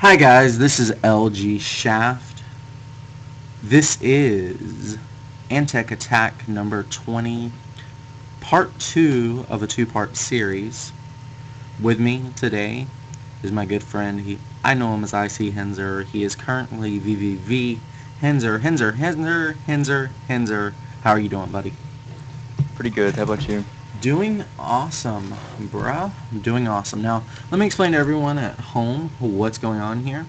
Hi guys, this is LG Shaft. This is Antec Attack number 20, part 2 of a two-part series. With me today is my good friend. I know him as IC Henzer. He is currently VVV. Henzer. How are you doing, buddy? Pretty good. How about you? Doing awesome, bruh. Doing awesome. Now, let me explain to everyone at home what's going on here.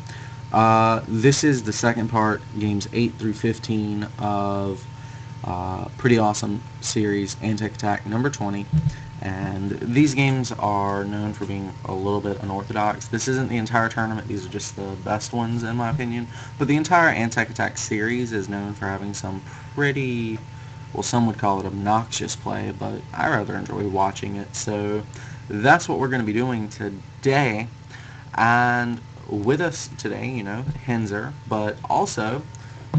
This is the second part, games 8 through 15 of pretty awesome series, Antec Attack number 20. And these games are known for being a little bit unorthodox. This isn't the entire tournament. These are just the best ones, in my opinion. But the entire Antec Attack series is known for having some pretty... well, some would call it obnoxious play, but I rather enjoy watching it. So that's what we're going to be doing today. And with us today, Henzer, but also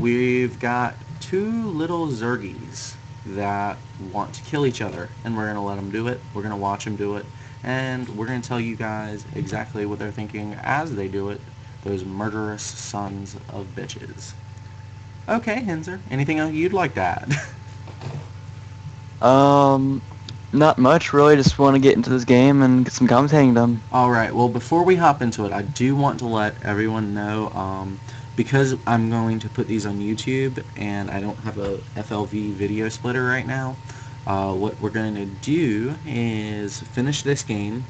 we've got two little Zergies that want to kill each other, and we're going to let them do it. We're going to watch them do it, and we're going to tell you guys exactly what they're thinking as they do it, those murderous sons of bitches. Okay, Henzer, anything else you'd like to add? Not much really. Just want to get into this game and get some commentating done. Alright, well before we hop into it, I do want to let everyone know, because I'm going to put these on YouTube and I don't have a FLV video splitter right now, what we're going to do is finish this game,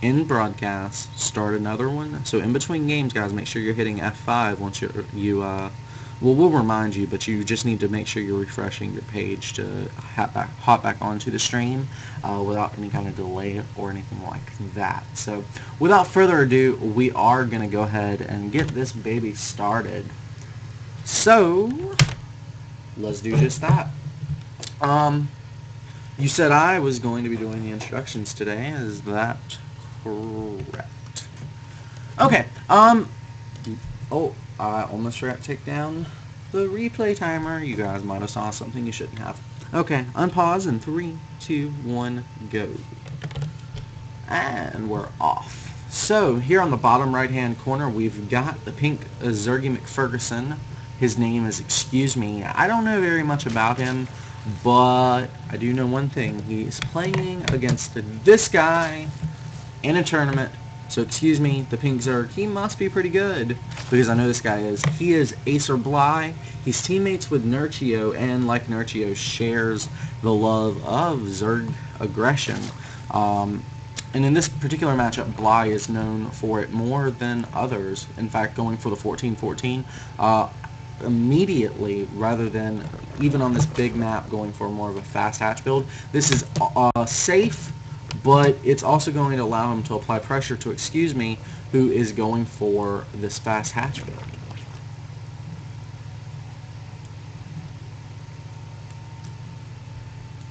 in broadcast, start another one. So in between games, guys, make sure you're hitting F5 once well, we'll remind you, but you just need to make sure you're refreshing your page to hop back onto the stream without any kind of delay or anything like that. So without further ado, we are going to go ahead and get this baby started. So let's do just that. You said I was going to be doing the instructions today. Is that correct? Okay. Oh, I almost forgot to take down the replay timer. You guys might have saw something you shouldn't have. Okay, unpause in 3, 2, 1, go. And we're off. So, here on the bottom right-hand corner, we've got the pink Zergy McFerguson. His name is ExcuseMe. I don't know very much about him, but I do know one thing. He's playing against this guy in a tournament. So excuse me, the pink Zerg, he must be pretty good, because I know this guy is. He is AcerBly. He's teammates with Nurchio, and like Nurchio, shares the love of Zerg aggression. And in this particular matchup, Bly is known for it more than others. In fact, going for the 14-14 immediately, rather than even on this big map going for more of a fast hatch build. This is safe, but it's also going to allow him to apply pressure to ExcuseMe, who is going for this fast hatch build.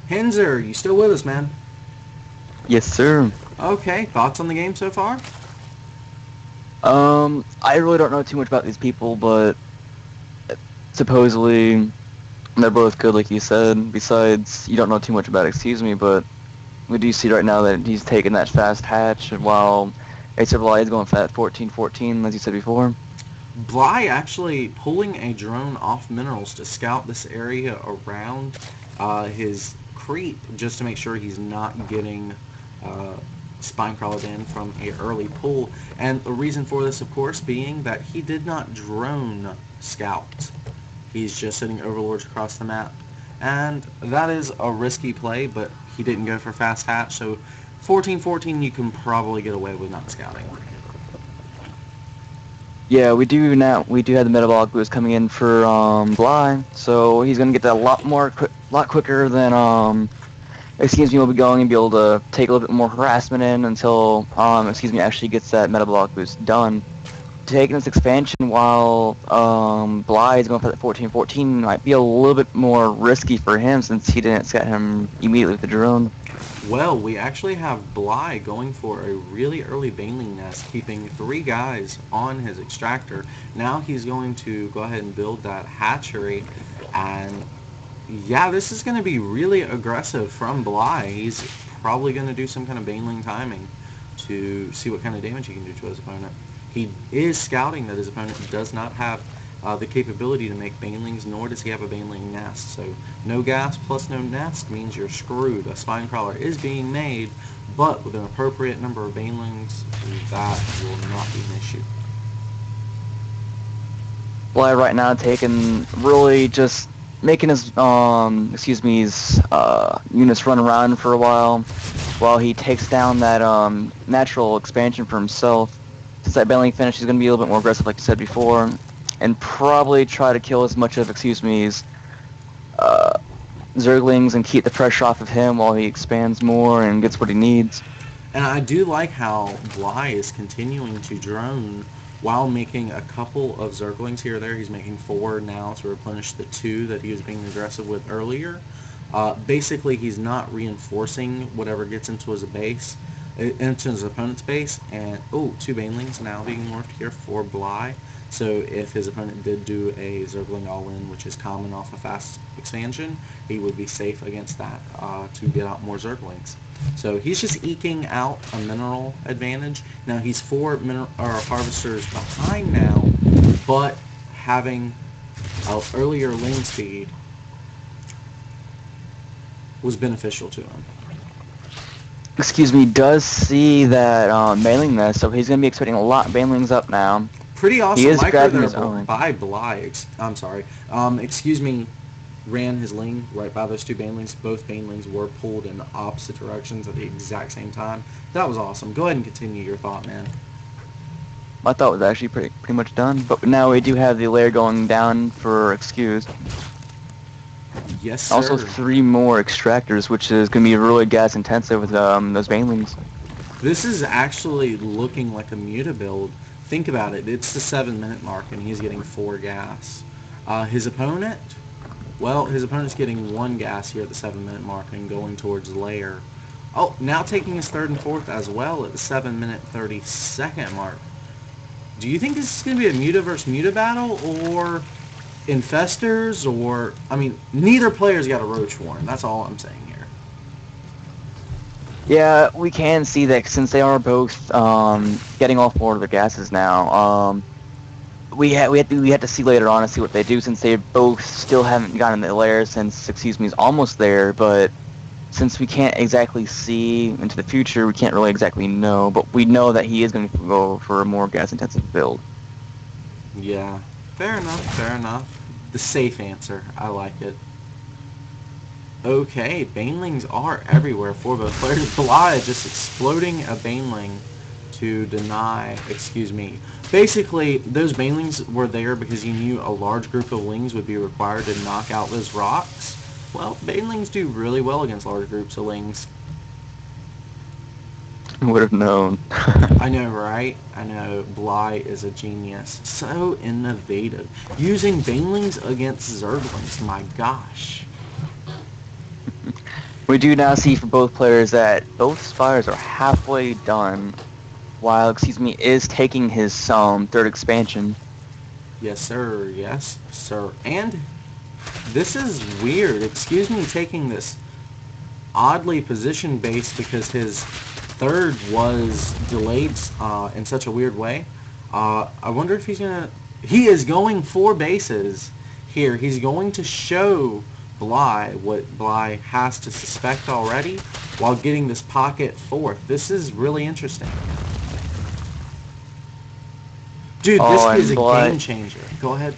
Henzer, you still with us, man? Yes, sir. Okay, thoughts on the game so far? I really don't know too much about these people, but supposedly they're both good, like you said. Besides, you don't know too much about ExcuseMe, but we do see right now that he's taking that fast hatch, while AcerBly is going for that 14-14, as you said before. Bly actually pulling a drone off minerals to scout this area around his creep, just to make sure he's not getting spine crawled in from an early pull. And the reason for this, of course, being that he did not drone scout. He's just sending overlords across the map. And that is a risky play, but he didn't go for fast hatch, so 14-14 you can probably get away with not scouting. Yeah, we do have the metabolic boost coming in for Bly, so he's gonna get that a lot quicker than ExcuseMe will be going and be able to take a little bit more harassment in until ExcuseMe actually gets that metabolic boost done. Taking this expansion while Bly is going for that 14-14 might be a little bit more risky for him, since he didn't scout him immediately with the drone. Well, we actually have Bly going for a really early baneling nest, keeping 3 guys on his extractor. Now he's going to go ahead and build that hatchery, and yeah, this is going to be really aggressive from Bly. He's probably going to do some kind of baneling timing to see what kind of damage he can do to his opponent. He is scouting that his opponent does not have the capability to make banelings, nor does he have a baneling nest. So no gas plus no nest means you're screwed. A spine crawler is being made, but with an appropriate number of banelings, that will not be an issue. Bly right now taking really just making his units run around for a while he takes down that natural expansion for himself. Since that baneling finish, he's going to be a little bit more aggressive, like you said before, and probably try to kill as much of Zerglings and keep the pressure off of him while he expands more and gets what he needs. And I do like how Bly is continuing to drone while making a couple of Zerglings here or there. He's making 4 now to replenish the 2 that he was being aggressive with earlier. Basically, he's not reinforcing whatever gets into his base, into his opponent's base. And, 2 Banelings now being morphed here for Bly. So if his opponent did do a Zergling all-in, which is common off a fast expansion, he would be safe against that to get out more Zerglings. So he's just eking out a mineral advantage. Now he's 4 harvesters behind now, but having earlier lane speed was beneficial to him. Does see that baneling nest, so he's going to be expecting a lot of banelings up now. Pretty awesome. He is grabbing there his own. by Bly. I'm sorry. ExcuseMe ran his lane right by those 2 banelings. Both banelings were pulled in opposite directions at the exact same time. That was awesome. Go ahead and continue your thought, man. My thought was actually pretty much done, but now we do have the layer going down for Excuse. Yes, sir. Also 3 more extractors, which is going to be really gas intensive with those banelings. This is actually looking like a Muta build. Think about it. It's the 7-minute mark, and he's getting 4 gas. His opponent, well, his opponent's getting 1 gas here at the 7-minute mark and going towards layer. Oh, now taking his 3rd and 4th as well at the 7-minute 30-second mark. Do you think this is going to be a Muta versus Muta battle, or Infestors, or... I mean, neither player's got a Roach Warren. That's all I'm saying here. Yeah, we can see that since they are both getting all 4 of their gases now. We had to see later on and see what they do, since they both still haven't gotten the layer since is almost there. But since we can't exactly see into the future, we can't really exactly know. But we know that he is going to go for a more gas-intensive build. Yeah, fair enough. Fair enough. The safe answer. I like it. Okay, banelings are everywhere for both players. Bly just exploding a baneling to deny, Basically, those banelings were there because he knew a large group of lings would be required to knock out those rocks. Well, banelings do really well against large groups of lings. Who would have known? I know, right? I know, Bly is a genius. So innovative. Using banelings against Zerglings, my gosh. We do now see for both players that both spires are halfway done, while is taking his 3rd expansion. Yes, sir. Yes, sir. And this is weird. Taking this oddly positioned base because his 3rd was delayed in such a weird way. I wonder if he's gonna... He is going 4 bases here. He's going to show Bly what Bly has to suspect already while getting this pocket 4th. This is really interesting. Dude, this is a game changer. Go ahead.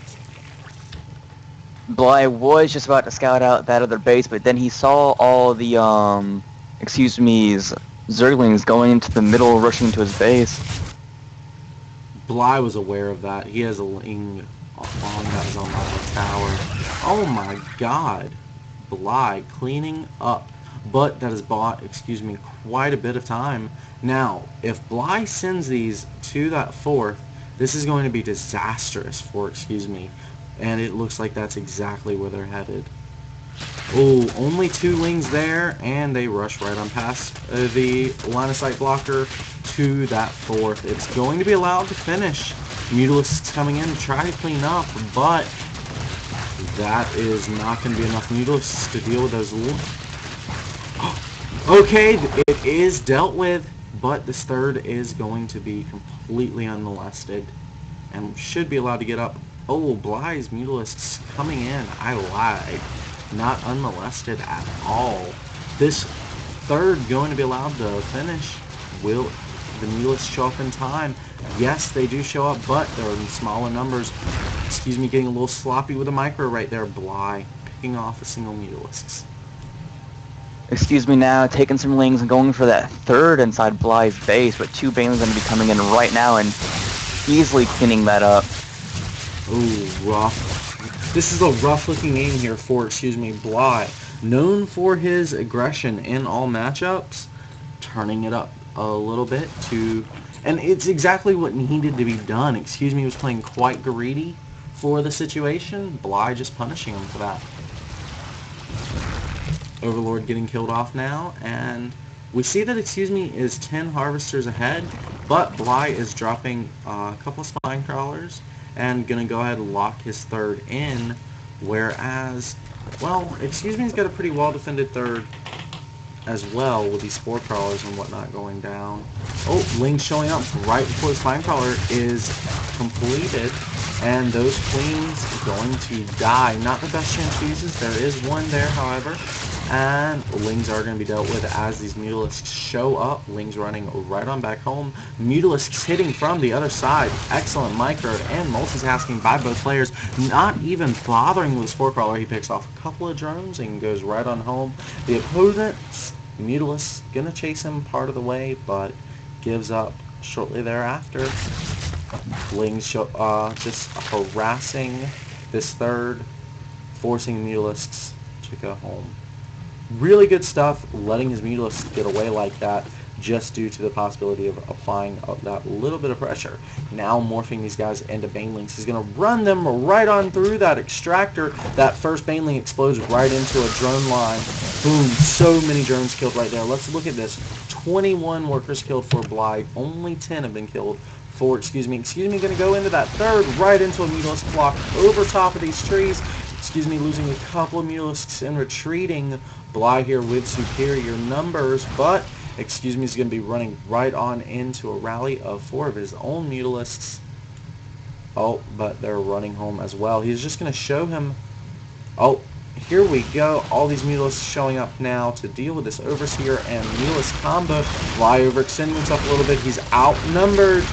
Bly was just about to scout out that other base, but then he saw all the Zerglings going into the middle, rushing into his base. Bly was aware of that. He has a ling on that is on the tower. Oh my god. Bly cleaning up. But that has bought, quite a bit of time. Now, if Bly sends these to that 4th, this is going to be disastrous for and it looks like that's exactly where they're headed. Oh, only 2 lings there, and they rush right on past the line of sight blocker to that 4th. It's going to be allowed to finish. Mutalisk's coming in to try to clean up, but that is not going to be enough Mutalisks to deal with those. Okay, it is dealt with. but this third is going to be completely unmolested and should be allowed to get up. Oh, Bly's Mutalisks coming in. I lied. Not unmolested at all. This third going to be allowed to finish. Will the Mutalisks show up in time? Yes, they do show up, but they're in smaller numbers. Excuse me, getting a little sloppy with a micro right there. Bly picking off a single Mutalisks. Excuse me now, taking some lings and going for that third inside Bly's base, but two Banelings going to be coming in right now and easily cleaning that up. Ooh, rough. This is a rough-looking game here for, Bly. Known for his aggression in all matchups, turning it up a little bit to... And it's exactly what needed to be done. He was playing quite greedy for the situation. Bly just punishing him for that. Overlord getting killed off now, and we see that is 10 harvesters ahead, but Bly is dropping a couple of spine crawlers and gonna go ahead and lock his third in, whereas, well, he's got a pretty well defended third as well with these spore crawlers and whatnot going down. Oh, Ling showing up right before the spine crawler is completed, and those queens going to die. Not the best transfuses. There is one there, however, and Lings are going to be dealt with as these Mutalisks show up. Lings running right on back home. Mutalisks hitting from the other side. Excellent micro and multitasking by both players. Not even bothering with the spore crawler. He picks off a couple of drones and goes right on home. The opponent's Mutalisk going to chase him part of the way, but gives up shortly thereafter. Lings just harassing this third, forcing Mutalisks to go home. Really good stuff, letting his Mutalisks get away like that, just due to the possibility of applying that little bit of pressure. Now morphing these guys into Banelings. He's going to run them right on through that extractor. That first Baneling explodes right into a drone line. Boom, so many drones killed right there. Let's look at this. 21 workers killed for Bly. Only 10 have been killed for, going to go into that third, right into a Mutalisk block over top of these trees. Losing a couple of Mutalisks and retreating. Bly here with superior numbers, but is going to be running right on into a rally of 4 of his own Mutalisks. Oh, but they're running home as well. He's just going to show him. Oh, here we go. All these Mutalisks showing up now to deal with this Overseer and Mutalisk combo. Bly overextending himself a little bit. He's outnumbered.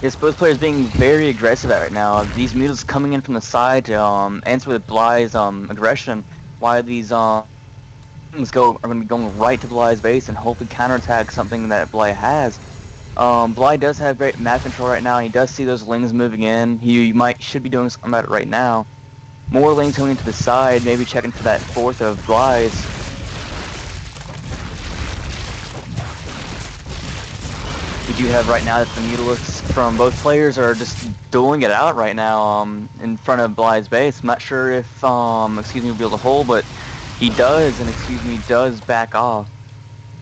Yes, both players being very aggressive right now. These Mutalisks coming in from the side to answer with Bly's aggression. Why these things are going to be going right to Bly's base and hopefully counterattack something that Bly has. Bly does have great map control right now. He does see those Lings moving in. He should be doing something about it right now. More Lings coming to the side, maybe checking for that fourth of Bly's. We do have right now that the Mutalisks from both players are just dueling it out right now in front of Bly's base. I'm not sure if will be able to hold, but he does, and does back off.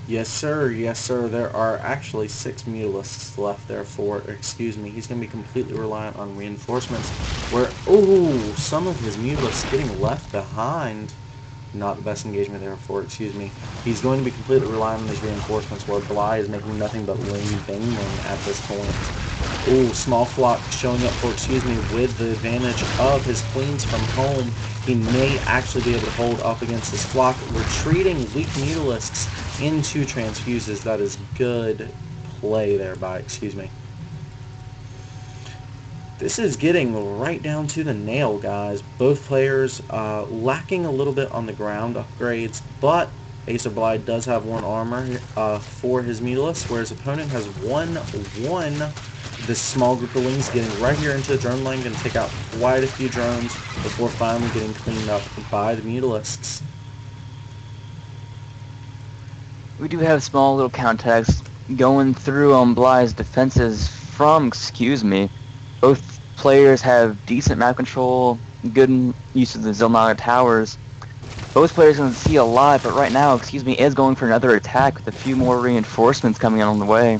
Yes, sir. Yes, sir. There are actually 6 Mutalisks left there for, He's going to be completely reliant on reinforcements. Where, oh, some of his Mutalisks getting left behind. Not the best engagement there for, He's going to be completely relying on these reinforcements where Bly is making nothing but Ling Bangling at this point. Ooh, small flock showing up for, with the advantage of his queens from home. He may actually be able to hold up against this flock, retreating weak Mutalisks into transfuses. That is good play there by, This is getting right down to the nail, guys. Both players lacking a little bit on the ground upgrades, but AcerBly does have 1 armor for his Mutalisk, whereas opponent has 1. This small group of Lings getting right here into the drone line, going to take out quite a few drones before finally getting cleaned up by the Mutalisks. We do have small little counterattacks going through Bly's defenses from Both players have decent map control, good use of the Zilnaga towers. Both players can see a lot, but right now, is going for another attack with a few more reinforcements coming in on the way.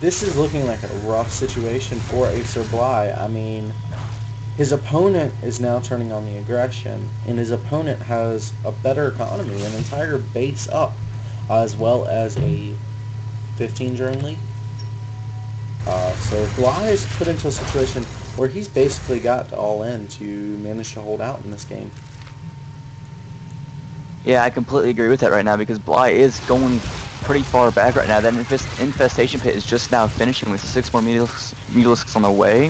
This is looking like a rough situation for AcerBly. I mean, his opponent is now turning on the aggression, and his opponent has a better economy, an entire base up as well as a 15 drone lead. So Bly is put into a situation where he's basically got to all in to manage to hold out in this game. Yeah, I completely agree with that right now because Bly is going pretty far back right now. That infestation pit is just now finishing with 6 more Mutalisks on the way.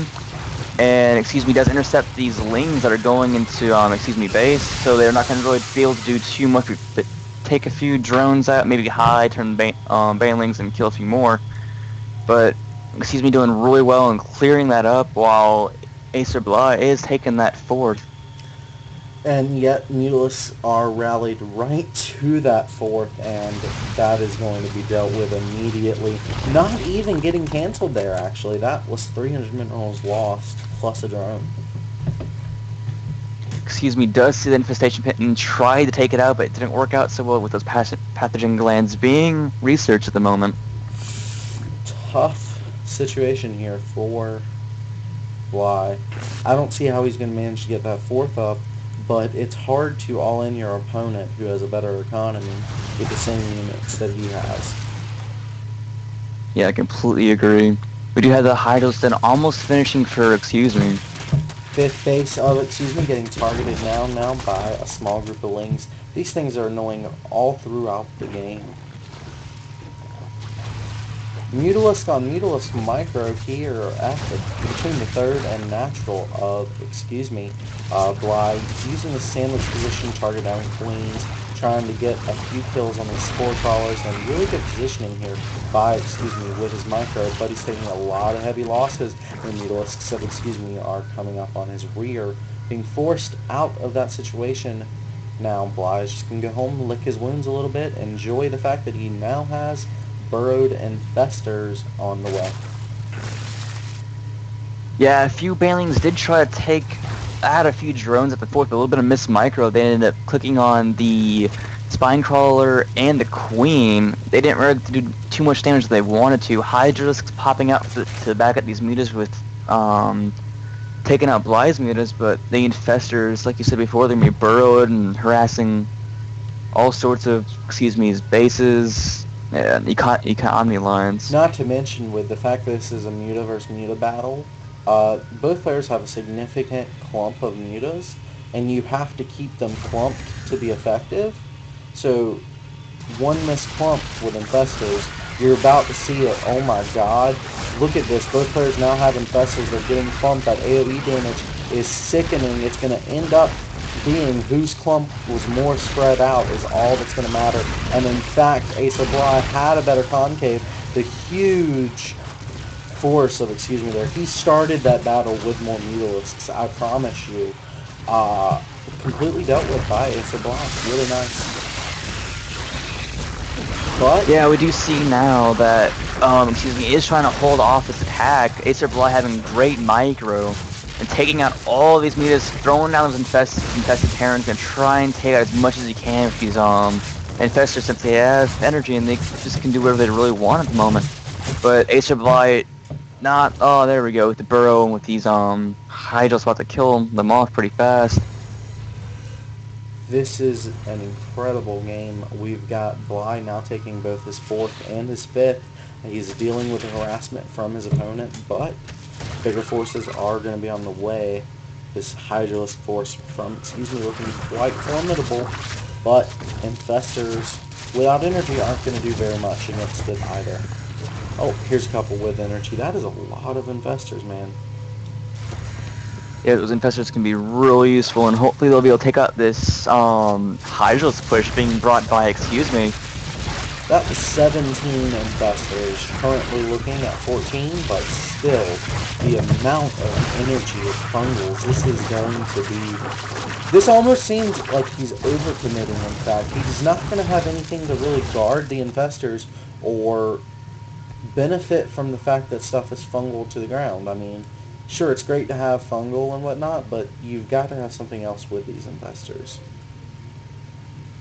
And ExcuseMe does intercept these lings that are going into ExcuseMe base, so they're not going to really be able to do too much. But take a few drones out, maybe hide, turn banelings, and kill a few more. But ExcuseMe doing really well in clearing that up, while AcerBly is taking that fourth. And yet Mutalisks are rallied right to that fourth, and that is going to be dealt with immediately. Not even getting canceled there, actually. That was 300 minerals lost, plus a drone. ExcuseMe does see the infestation pit and try to take it out, but it didn't work out so well with those pathogen glands being researched at the moment. Tough situation here for Bly. I don't see how he's going to manage to get that fourth up, but it's hard to all in your opponent who has a better economy with the same units that he has. Yeah, I completely agree. We do have the Hydros then almost finishing for ExcuseMe. Fifth base of ExcuseMe getting targeted now by a small group of lings. These things are annoying all throughout the game. Mutalisk on Mutalisk micro here at between the third and natural of ExcuseMe. Bly using the sandwich position, target down queens, trying to get a few kills on these spore crawlers, and really good positioning here by ExcuseMe with his micro, but he's taking a lot of heavy losses. The Mutalisks of ExcuseMe are coming up on his rear, being forced out of that situation. Now Bly is just going to go home, lick his wounds a little bit, enjoy the fact that he now has burrowed infestors on the way. Yeah, a few banelings did try to take out a few drones at the fourth, but a little bit of missed micro. They ended up clicking on the spine crawler and the queen. They didn't really do too much damage as they wanted to. Hydralisks popping out to back up these mutas with taking out Bly's mutas, but the infestors, like you said before, they're going to be burrowed and harassing all sorts of, ExcuseMe's bases and economy lines. Not to mention, with the fact that this is a muta versus muta battle, both players have a significant clump of mutas, and you have to keep them clumped to be effective. So, one missed clump with infestors, you're about to see it. Oh my god, look at this. Both players now have infestors. They're getting clumped. That AoE damage is sickening. It's going to end up being whose clump was more spread out is all that's going to matter. And in fact, AcerBly had a better concave. The huge force of ExcuseMe there. He started that battle with more Mutalisks, I promise you. Completely dealt with by AcerBly. Really nice. But yeah, we do see now that ExcuseMe is trying to hold off this attack. AcerBly having great micro and taking out all of these mutas, throwing down those infested Terrans, and try and take out as much as he can with these infestors, since they have energy and they just can do whatever they really want at the moment. But AcerBly not. Oh, there we go with the burrow and with these Hydros about to kill them off pretty fast. This is an incredible game. We've got Bly now taking both his fourth and his fifth. He's dealing with the harassment from his opponent, but bigger forces are going to be on the way. This Hydralisk force from ExcuseMe looking quite formidable, but infestors without energy aren't going to do very much against it either. Oh, here's a couple with energy. That is a lot of infestors, man. Yeah, those infestors can be really useful, and hopefully they'll be able to take out this Hydralisk push being brought by ExcuseMe. That was 17 infestors, currently looking at 14, but still, the amount of energy of fungals, this is going to be... This almost seems like he's overcommitting, in fact. He's not going to have anything to really guard the infestors or benefit from the fact that stuff is fungal to the ground. I mean, sure, it's great to have fungal and whatnot, but you've got to have something else with these infestors.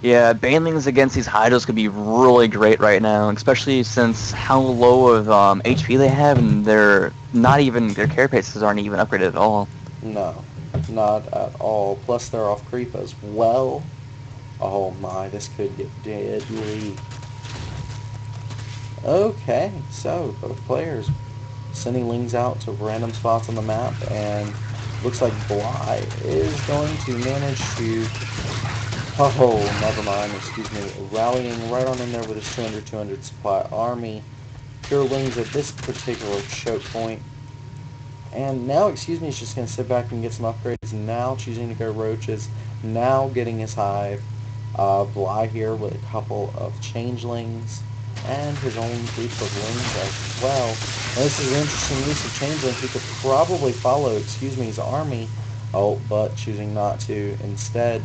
Yeah, banelings against these Hydros could be really great right now, especially since how low of HP they have, and their carapaces aren't even upgraded at all. No, not at all. Plus they're off creep as well. Oh my, this could get deadly. Okay, so both players sending lings out to random spots on the map, and looks like Bly is going to manage to, oh, never mind, excuse me, rallying right on in there with his 200 supply army. Pure lings at this particular choke point. And now, excuse me, is just going to sit back and get some upgrades. Now choosing to go roaches. Now getting his hive. Bly here with a couple of changelings and his own group of lings as well. Now, this is an interesting use of changeling. He could probably follow, excuse me, his army. Oh, but choosing not to. Instead,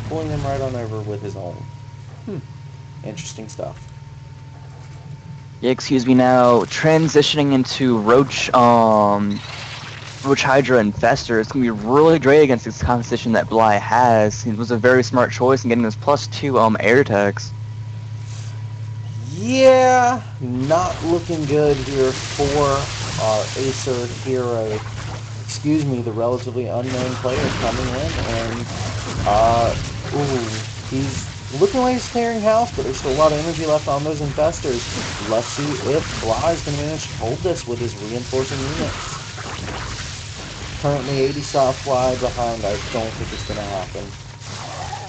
pulling them right on over with his own. Interesting stuff. Yeah, excuse me now. Transitioning into Roach Hydra Infestor, it's going to be really great against this composition that Bly has. It was a very smart choice in getting this +2 air attacks. Yeah, not looking good here for our Acer hero. Excuse me, the relatively unknown player coming in, and he's looking like he's clearing house, but there's still a lot of energy left on those infestors. Let's see if Bly's going to manage to hold this with his reinforcing units. Currently 80 south fly behind. I don't think it's going to happen.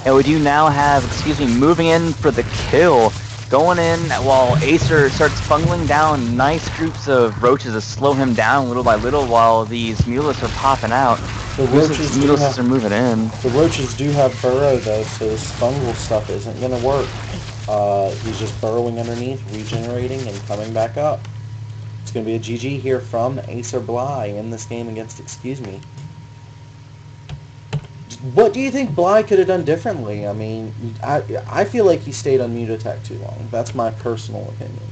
And we do now have, excuse me, moving in for the kill. Going in while Acer starts bungling down nice groups of roaches to slow him down little by little while these Mutalisks are popping out. The roaches Mutalisks are moving in. The roaches do have burrow though, so this fungal stuff isn't going to work. He's just burrowing underneath, regenerating, and coming back up. It's going to be a GG here from AcerBly in this game against ExcuseMe. What do you think Bly could have done differently? I mean, I feel like he stayed on Mutotech too long. That's my personal opinion.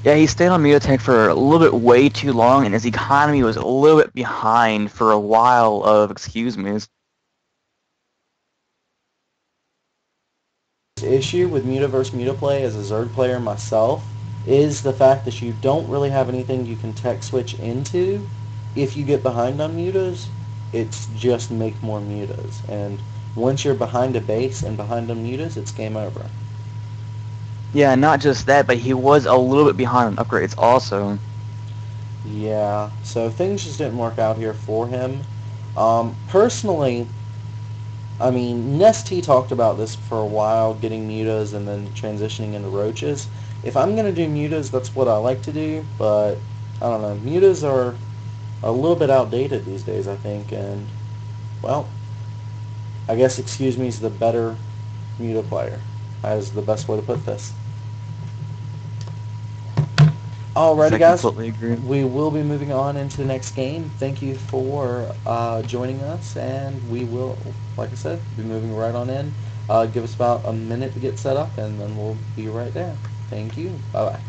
Yeah, he stayed on Mutotech for a little bit way too long, and his economy was a little bit behind for a while of ExcuseMe's. Issue with Muta versus Muta play as a Zerg player myself is the fact that you don't really have anything you can tech switch into. If you get behind on mutas, it's just make more mutas. And once you're behind a base and behind on mutas, it's game over. Yeah, not just that, but he was a little bit behind on upgrades also. Yeah, so things just didn't work out here for him. Personally, I mean, Nesty talked about this for a while, getting mutas and then transitioning into roaches. If I'm going to do mutas, that's what I like to do, but I don't know. Mutas are a little bit outdated these days, I think, and, well, I guess ExcuseMe is the better Muta player, is the best way to put this. Alrighty, guys, we will be moving on into the next game. Thank you for joining us, and we will, like I said, be moving right on in. Give us about a minute to get set up, and then we'll be right there. Thank you. Bye-bye.